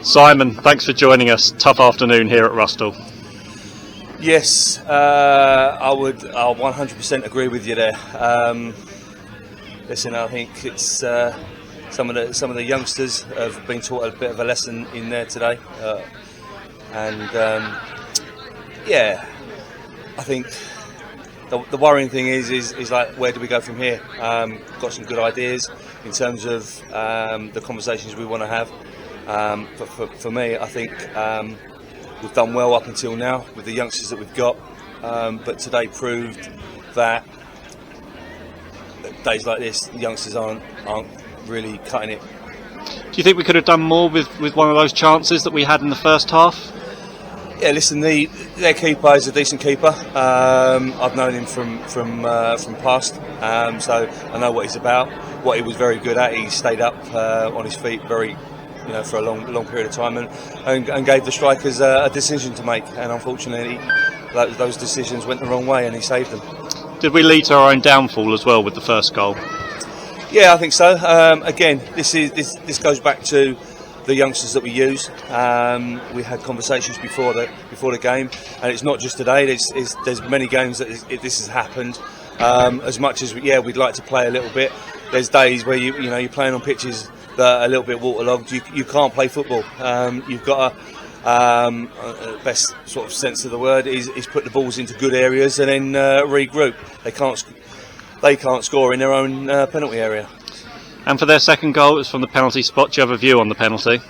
Simon, thanks for joining us. Tough afternoon here at Rusthall. Yes, I'll 100% agree with you there. Listen, I think it's some of the youngsters have been taught a bit of a lesson in there today, yeah, I think the worrying thing is like, where do we go from here? Got some good ideas in terms of the conversations we want to have. For me, I think we've done well up until now with the youngsters that we've got, but today proved that days like this, youngsters aren't really cutting it. Do you think we could have done more with one of those chances that we had in the first half? Yeah, listen, their keeper is a decent keeper. I've known him from past, so I know what he's about. What he was very good at, he stayed up on his feet for a long period of time, and gave the strikers a decision to make. And unfortunately, those decisions went the wrong way, and he saved them. Did we lead to our own downfall as well with the first goal? Yeah, I think so. Again, this goes back to the youngsters that we use. We had conversations before the game, and it's not just today. There's many games that this has happened. As much as we'd like to play a little bit, there's days where you're playing on pitches that are a little bit waterlogged. You can't play football. You've got to, best sort of sense of the word is put the balls into good areas and then regroup. They can't score in their own penalty area. And for their second goal, it was from the penalty spot. Do you have a view on the penalty?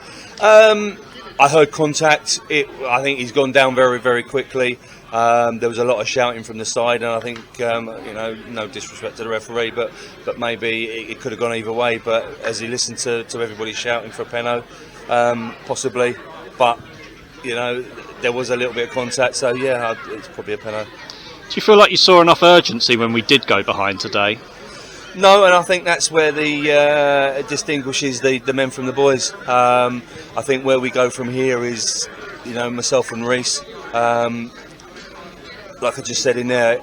I heard contact. I think he's gone down very, very quickly. There was a lot of shouting from the side, and I think no disrespect to the referee, but maybe it could have gone either way. But as he listened to everybody shouting for a penalty, possibly. But there was a little bit of contact, so yeah, it's probably a penalty. Do you feel like you saw enough urgency when we did go behind today? No, and I think that's where the distinguishes the men from the boys. I think where we go from here is, myself and Reece. Like I just said in there,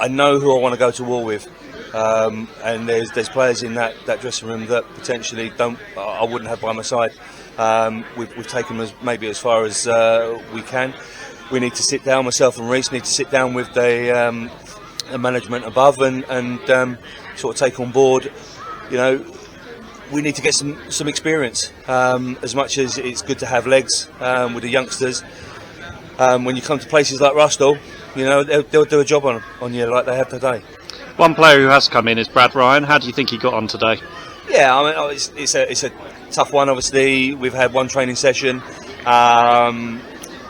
I know who I want to go to war with, and there's players in that dressing room that potentially I wouldn't have by my side. We've taken them maybe as far as we can. We need to sit down. Myself and Reece need to sit down with the management above and sort of take on board. We need to get some experience. As much as it's good to have legs with the youngsters, when you come to places like Rusthall, they'll do a job on you like they have today. One player who has come in is Brad Ryan. How do you think he got on today? Yeah, I mean, it's a tough one. Obviously, we've had one training session,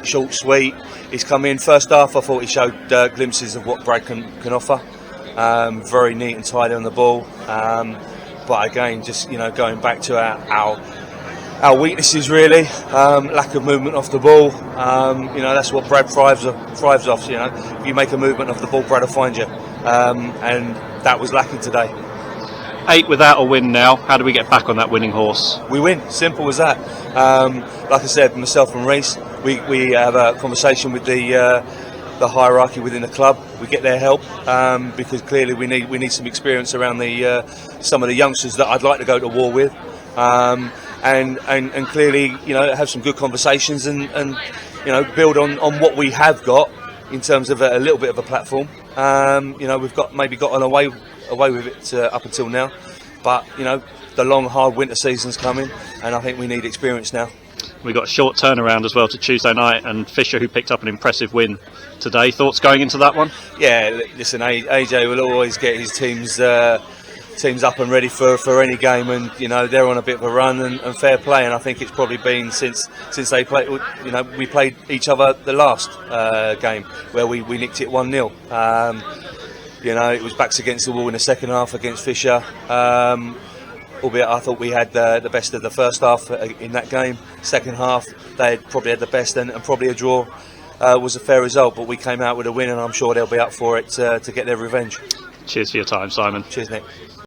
short, sweet. He's come in first half. I thought he showed glimpses of what Brad can offer. Very neat and tidy on the ball. But again, just going back to our weaknesses really, lack of movement off the ball. That's what Brad thrives off. If you make a movement off the ball, Brad will find you, and that was lacking today. 8 without a win now. How do we get back on that winning horse? We win. Simple as that. Like I said, myself and Reece, we have a conversation with the hierarchy within the club. We get their help because clearly we need some experience around some of the youngsters that I'd like to go to war with. And clearly, have some good conversations and build on what we have got in terms of a little bit of a platform. We've gotten away with it up until now, but the long hard winter season's coming, and I think we need experience now. We got a short turnaround as well to Tuesday night, and Fisher, who picked up an impressive win today. Thoughts going into that one? Yeah, listen, AJ will always get his teams up and ready for any game, and they're on a bit of a run and fair play. And I think it's probably been since they played. We played each other the last game where we nicked it 1-0. It was backs against the wall in the second half against Fisher. Albeit I thought we had the best of the first half in that game. Second half, they probably had the best, and probably a draw was a fair result. But we came out with a win, and I'm sure they'll be up for it to get their revenge. Cheers for your time, Simon. Cheers, Nick.